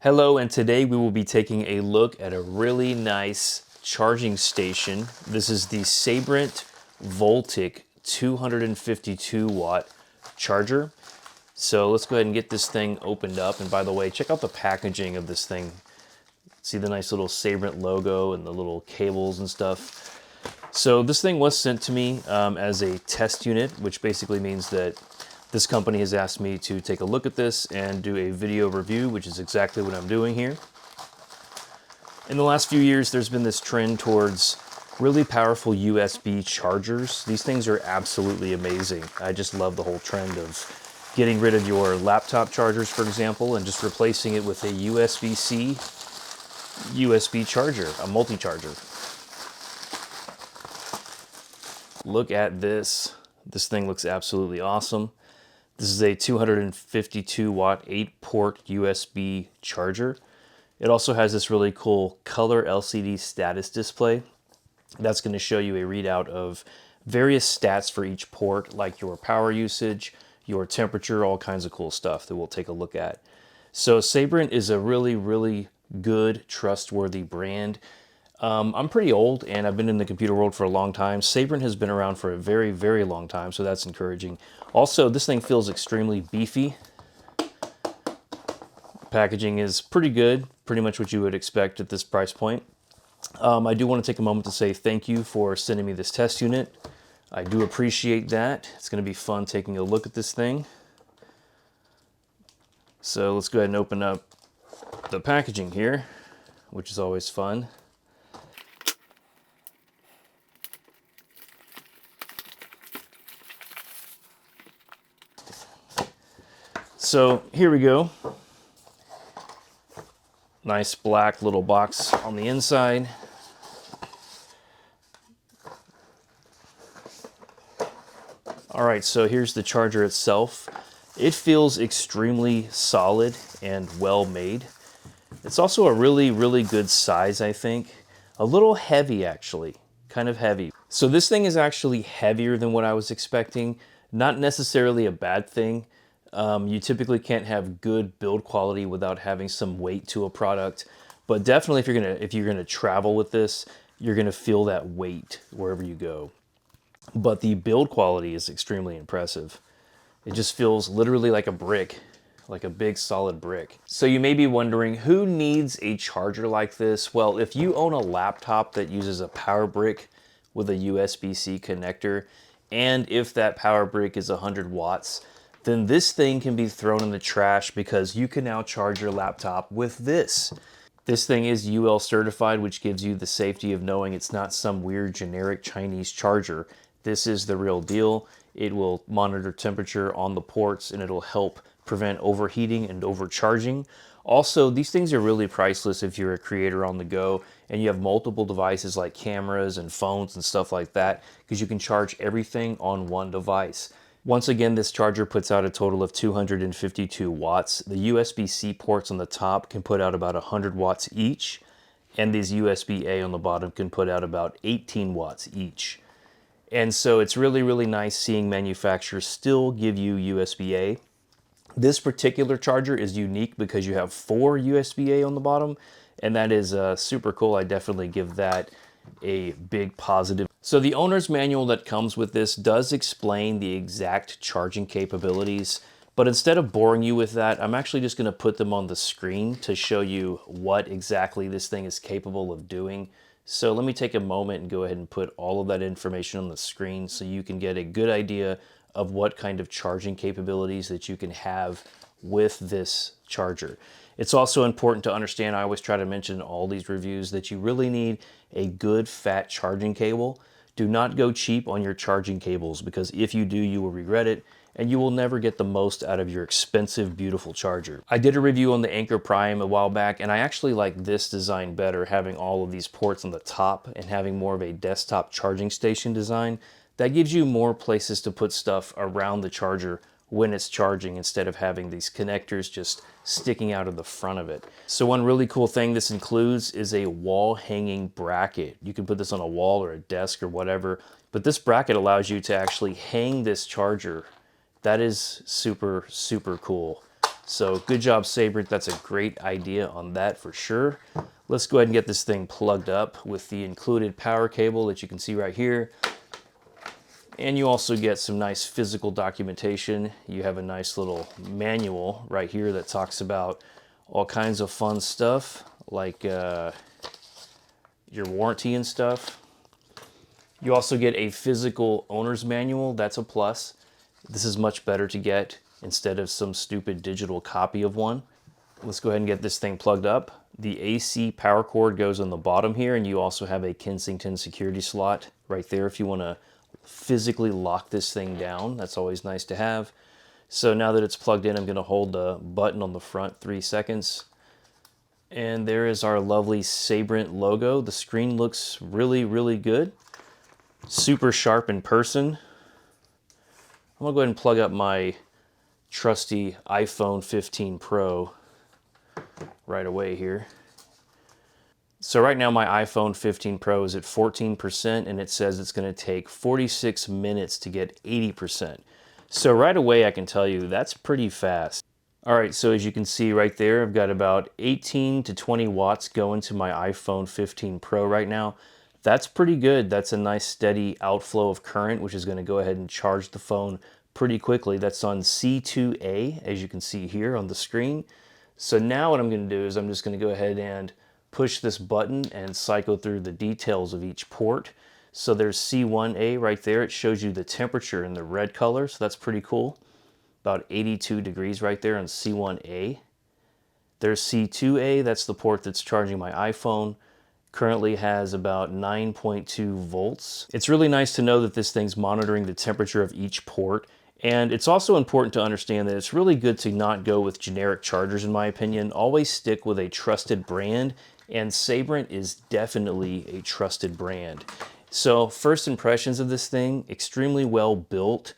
Hello, and today we will be taking a look at a really nice charging station. This is the Sabrent Voltik 252 watt charger. So let's go ahead and get this thing opened up. And by the way, check out the packaging of this thing. See the nice little Sabrent logo and the little cables and stuff. So this thing was sent to me as a test unit, which basically means that this company has asked me to take a look at this and do a video review, which is exactly what I'm doing here. In the last few years, there's been this trend towards really powerful USB chargers. These things are absolutely amazing. I just love the whole trend of getting rid of your laptop chargers, for example, and just replacing it with a USB-C USB charger, a multi-charger. Look at this. This thing looks absolutely awesome. This is a 252 watt 8-port USB charger. It also has this really cool color LCD status display. That's going to show you a readout of various stats for each port, like your power usage, your temperature, all kinds of cool stuff that we'll take a look at. So Sabrent is a really good, trustworthy brand. I'm pretty old and I've been in the computer world for a long time. Sabrent has been around for a very long time, so that's encouraging. Also, this thing feels extremely beefy. Packaging is pretty good, pretty much what you would expect at this price point. I do want to take a moment to say thank you for sending me this test unit. I do appreciate that. It's going to be fun taking a look at this thing. So let's go ahead and open up the packaging here, which is always fun. So here we go. Nice black little box on the inside. All right, so here's the charger itself. It feels extremely solid and well made. It's also a really good size, I think. A little heavy, actually, kind of heavy. So this thing is actually heavier than what I was expecting. Not necessarily a bad thing. You typically can't have good build quality without having some weight to a product, but definitely if you're gonna travel with this, you're gonna feel that weight wherever you go. But the build quality is extremely impressive. It just feels literally like a brick, like a big solid brick. So you may be wondering, who needs a charger like this? Well, if you own a laptop that uses a power brick with a USB-C connector, and if that power brick is 100 watts, then this thing can be thrown in the trash because you can now charge your laptop with this. This thing is UL certified, which gives you the safety of knowing it's not some weird generic Chinese charger. This is the real deal. It will monitor temperature on the ports and it'll help prevent overheating and overcharging. Also, these things are really priceless if you're a creator on the go and you have multiple devices like cameras and phones and stuff like that, because you can charge everything on one device. Once again, this charger puts out a total of 252 watts. The USB-C ports on the top can put out about 100 watts each, and these USB-A on the bottom can put out about 18 watts each. And so it's really nice seeing manufacturers still give you USB-A. This particular charger is unique because you have 4 USB-A on the bottom, and that is super cool. I definitely give that a big positive. So the owner's manual that comes with this does explain the exact charging capabilities, but instead of boring you with that, I'm actually just going to put them on the screen to show you what exactly this thing is capable of doing. So let me take a moment and go ahead and put all of that information on the screen so you can get a good idea of what kind of charging capabilities that you can have with this charger. It's also important to understand, I always try to mention in all these reviews, that you really need a good fat charging cable. Do not go cheap on your charging cables, because if you do, you will regret it and you will never get the most out of your expensive, beautiful charger. I did a review on the Anker Prime a while back, and I actually like this design better, having all of these ports on the top and having more of a desktop charging station design. That gives you more places to put stuff around the charger when it's charging, instead of having these connectors just sticking out of the front of it. So one really cool thing this includes is a wall hanging bracket. You can put this on a wall or a desk or whatever, but this bracket allows you to actually hang this charger. That is super cool. So good job, Sabrent. That's a great idea on that for sure. Let's go ahead and get this thing plugged up with the included power cable that you can see right here. And you also get some nice physical documentation. You have a nice little manual right here that talks about all kinds of fun stuff, like your warranty and stuff. You also get a physical owner's manual. That's a plus. This is much better to get instead of some stupid digital copy of one. Let's go ahead and get this thing plugged up. The AC power cord goes on the bottom here, and you also have a Kensington security slot right there if you want to physically lock this thing down. That's always nice to have. So now that it's plugged in, I'm going to hold the button on the front 3 seconds. And there is our lovely Sabrent logo. The screen looks really, really good. Super sharp in person. I'm going to go ahead and plug up my trusty iPhone 15 Pro right away here. So right now my iPhone 15 Pro is at 14% and it says it's going to take 46 minutes to get 80%. So right away I can tell you that's pretty fast. All right, so as you can see right there, I've got about 18 to 20 watts going to my iPhone 15 Pro right now. That's pretty good. That's a nice steady outflow of current, which is going to go ahead and charge the phone pretty quickly. That's on C2A, as you can see here on the screen. So now what I'm going to do is I'm just going to go ahead and push this button and cycle through the details of each port. So there's C1A right there. It shows you the temperature in the red color, so that's pretty cool. About 82 degrees right there on C1A. There's C2A, that's the port that's charging my iPhone. Currently has about 9.2 volts. It's really nice to know that this thing's monitoring the temperature of each port. And it's also important to understand that it's really good to not go with generic chargers, in my opinion. Always stick with a trusted brand, and Sabrent is definitely a trusted brand. So first impressions of this thing, extremely well built.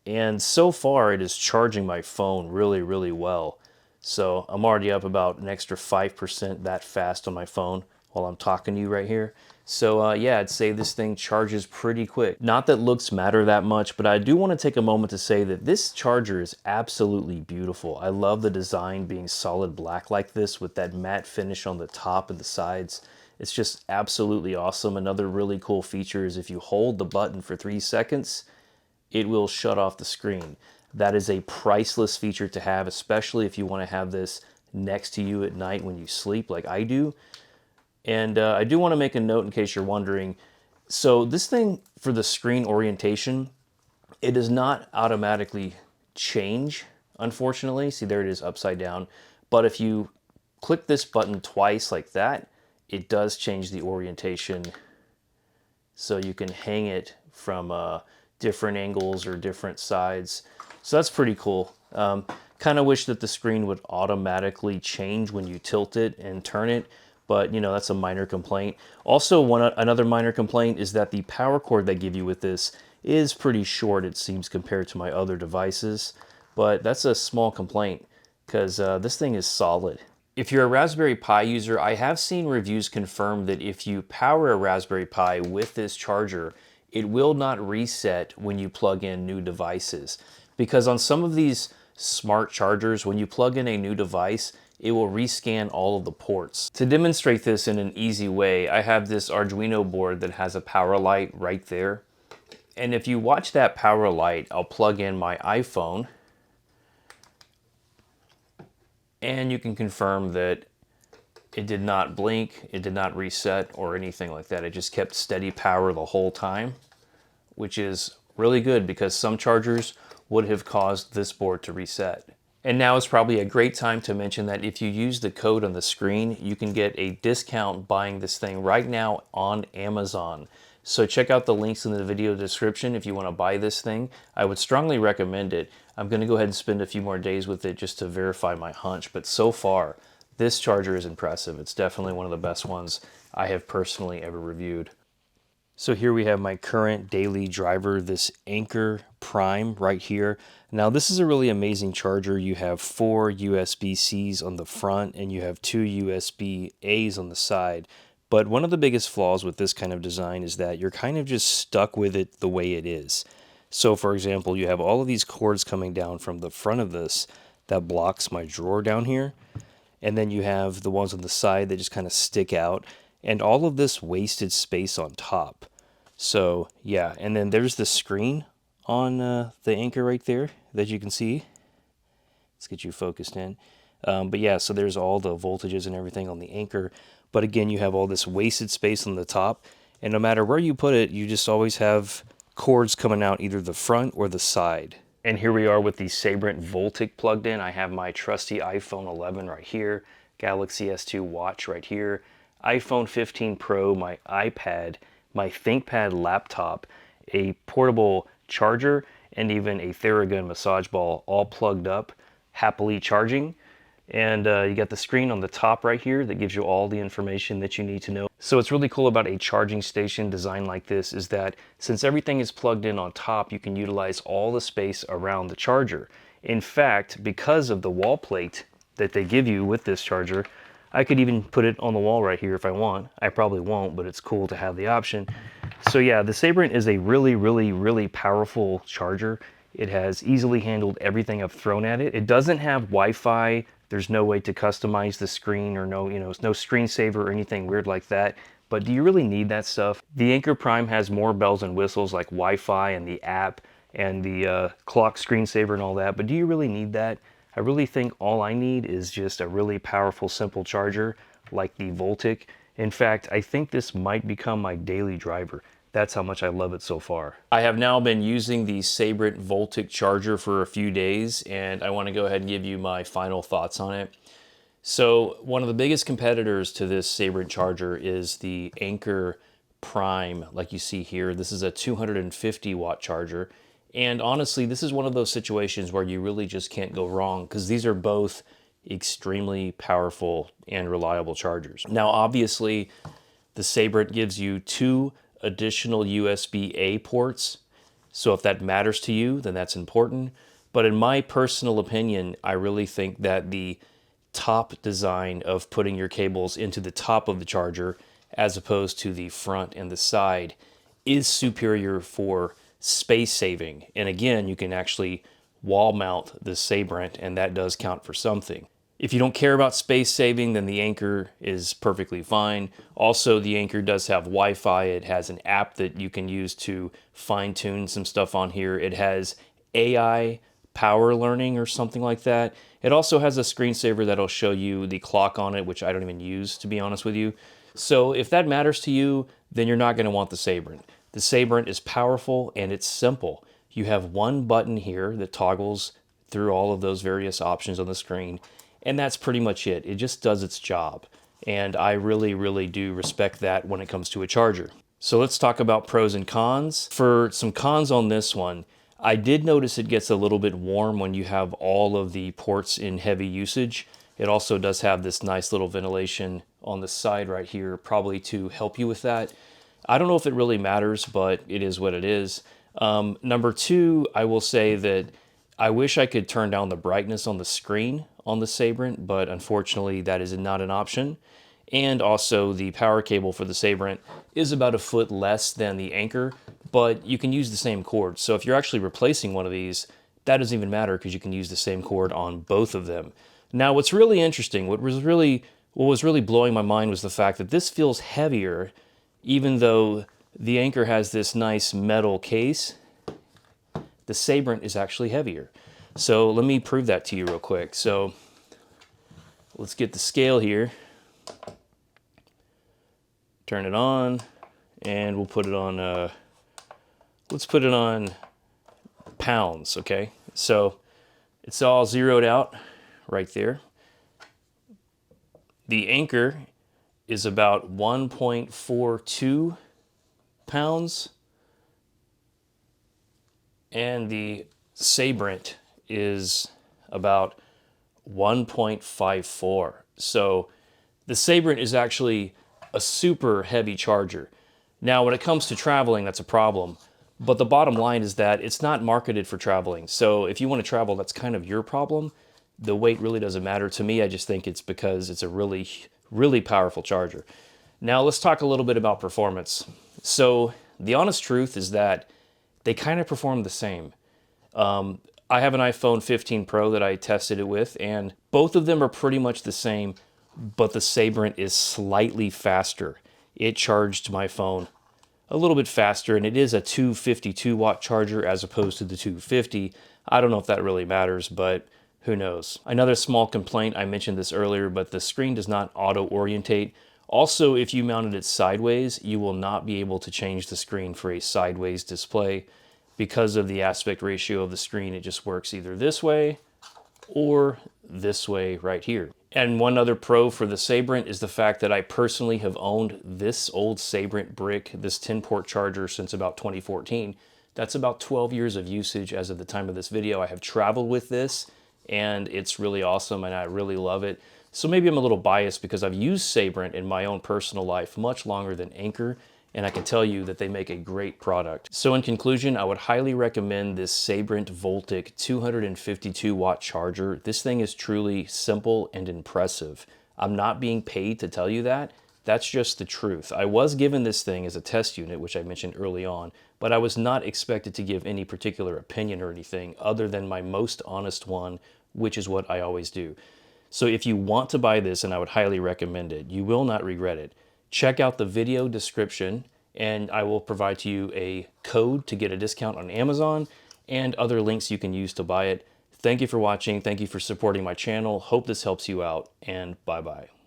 And so far it is charging my phone really, really well. So I'm already up about an extra 5% that fast on my phone while I'm talking to you right here. So yeah, I'd say this thing charges pretty quick. Not that looks matter that much, but I do want to take a moment to say that this charger is absolutely beautiful. I love the design being solid black like this with that matte finish on the top and the sides. It's just absolutely awesome. Another really cool feature is if you hold the button for 3 seconds, it will shut off the screen. That is a priceless feature to have, especially if you want to have this next to you at night when you sleep like I do. And I do want to make a note in case you're wondering. So this thing, for the screen orientation, it does not automatically change, unfortunately. See, there it is upside down. But if you click this button twice like that, it does change the orientation. So you can hang it from different angles or different sides. So that's pretty cool. Kind of wish that the screen would automatically change when you tilt it and turn it, but you know, that's a minor complaint. Also, another minor complaint is that the power cord they give you with this is pretty short, it seems, compared to my other devices, but that's a small complaint because this thing is solid. If you're a Raspberry Pi user, I have seen reviews confirm that if you power a Raspberry Pi with this charger, it will not reset when you plug in new devices. Because on some of these smart chargers, when you plug in a new device, it will rescan all of the ports. To demonstrate this in an easy way, I have this Arduino board that has a power light right there. And if you watch that power light, I'll plug in my iPhone, and you can confirm that it did not blink, it did not reset or anything like that. It just kept steady power the whole time, which is really good because some chargers would have caused this board to reset. And now is probably a great time to mention that if you use the code on the screen, you can get a discount buying this thing right now on Amazon. So check out the links in the video description if you want to buy this thing. I would strongly recommend it. I'm going to go ahead and spend a few more days with it just to verify my hunch, but so far, this charger is impressive. It's definitely one of the best ones I have personally ever reviewed. So here we have my current daily driver, this Anker Prime right here. Now this is a really amazing charger. You have 4 USB-Cs on the front and you have 2 USB-As on the side. But one of the biggest flaws with this kind of design is that you're kind of just stuck with it the way it is. So for example, you have all of these cords coming down from the front of this that blocks my drawer down here. And then you have the ones on the side that just kind of stick out, and all of this wasted space on top. So yeah, and then there's the screen on the Anker right there that you can see. Let's get you focused in. But yeah, so there's all the voltages and everything on the Anker. But again, you have all this wasted space on the top, and no matter where you put it, you just always have cords coming out either the front or the side. And here we are with the Sabrent Voltik plugged in. I have my trusty iPhone 11 right here, Galaxy S2 watch right here, iPhone 15 Pro, my iPad, my ThinkPad laptop, a portable charger, and even a Theragun massage ball all plugged up, happily charging. And you got the screen on the top right here that gives you all the information that you need to know. So what's really cool about a charging station designed like this is that since everything is plugged in on top, you can utilize all the space around the charger. In fact, because of the wall plate that they give you with this charger, I could even put it on the wall right here if I want. I probably won't, but it's cool to have the option. So yeah, the Sabrent is a really powerful charger. It has easily handled everything I've thrown at it. It doesn't have Wi-Fi. There's no way to customize the screen or no screensaver or anything weird like that. But do you really need that stuff? The Anker Prime has more bells and whistles like Wi-Fi and the app and the clock screensaver and all that. But do you really need that? I really think all I need is just a really powerful, simple charger like the Voltik. In fact, I think this might become my daily driver. That's how much I love it so far. I have now been using the Sabrent Voltik charger for a few days, and I want to go ahead and give you my final thoughts on it. So one of the biggest competitors to this Sabrent charger is the Anker Prime, like you see here. This is a 250 watt charger. And honestly, this is one of those situations where you really just can't go wrong because these are both extremely powerful and reliable chargers. Now, obviously, the Sabrent gives you 2 additional USB-A ports. So if that matters to you, then that's important. But in my personal opinion, I really think that the top design of putting your cables into the top of the charger as opposed to the front and the side is superior for space saving. And again, you can actually wall mount the Sabrent, and that does count for something. If you don't care about space saving, then the Anker is perfectly fine. Also, the Anker does have Wi-Fi. It has an app that you can use to fine-tune some stuff on here. It has AI power learning or something like that. It also has a screensaver that'll show you the clock on it, which I don't even use, to be honest with you. So if that matters to you, then you're not going to want the Sabrent. The Sabrent is powerful and it's simple. You have one button here that toggles through all of those various options on the screen. And that's pretty much it. It just does its job. And I really do respect that when it comes to a charger. So let's talk about pros and cons. For some cons on this one, I did notice it gets a little bit warm when you have all of the ports in heavy usage. It also does have this nice little ventilation on the side right here, probably to help you with that. I don't know if it really matters, but it is what it is. Number 2, I will say that I wish I could turn down the brightness on the screen on the Sabrent, but unfortunately that is not an option. And also the power cable for the Sabrent is about a foot less than the Anker, but you can use the same cord. So if you're actually replacing one of these, that doesn't even matter because you can use the same cord on both of them. Now what's really interesting, what was really blowing my mind was the fact that this feels heavier, even though the Anker has this nice metal case. The Sabrent is actually heavier. So let me prove that to you real quick. So let's get the scale here. Turn it on, and we'll put it on, let's put it on pounds, okay? So it's all zeroed out right there. The Anker is about 1.42 pounds, and the Sabrent is about 1.54. So the Sabrent is actually a super heavy charger. Now, when it comes to traveling, that's a problem. But the bottom line is that it's not marketed for traveling. So if you want to travel, that's kind of your problem. The weight really doesn't matter to me. I just think it's because it's a really powerful charger. Now let's talk a little bit about performance. So the honest truth is that they kind of perform the same. I have an iPhone 15 Pro that I tested it with, and both of them are pretty much the same, but the Sabrent is slightly faster. It charged my phone a little bit faster, and it is a 252 watt charger as opposed to the 250. I don't know if that really matters, but who knows. Another small complaint, I mentioned this earlier, but the screen does not auto-orientate. Also, if you mounted it sideways, you will not be able to change the screen for a sideways display. Because of the aspect ratio of the screen, it just works either this way or this way right here. And one other pro for the Sabrent is the fact that I personally have owned this old Sabrent brick, this 10-port charger, since about 2014. That's about 12 years of usage as of the time of this video. I have traveled with this, and it's really awesome, and I really love it. So maybe I'm a little biased because I've used Sabrent in my own personal life much longer than Anker, and I can tell you that they make a great product. So in conclusion, I would highly recommend this Sabrent Voltik 252 watt charger. This thing is truly simple and impressive. I'm not being paid to tell you that. That's just the truth. I was given this thing as a test unit, which I mentioned early on, but I was not expected to give any particular opinion or anything other than my most honest one, which is what I always do. So if you want to buy this, and I would highly recommend it, you will not regret it. Check out the video description, and I will provide to you a code to get a discount on Amazon and other links you can use to buy it. Thank you for watching. Thank you for supporting my channel. Hope this helps you out, and bye-bye.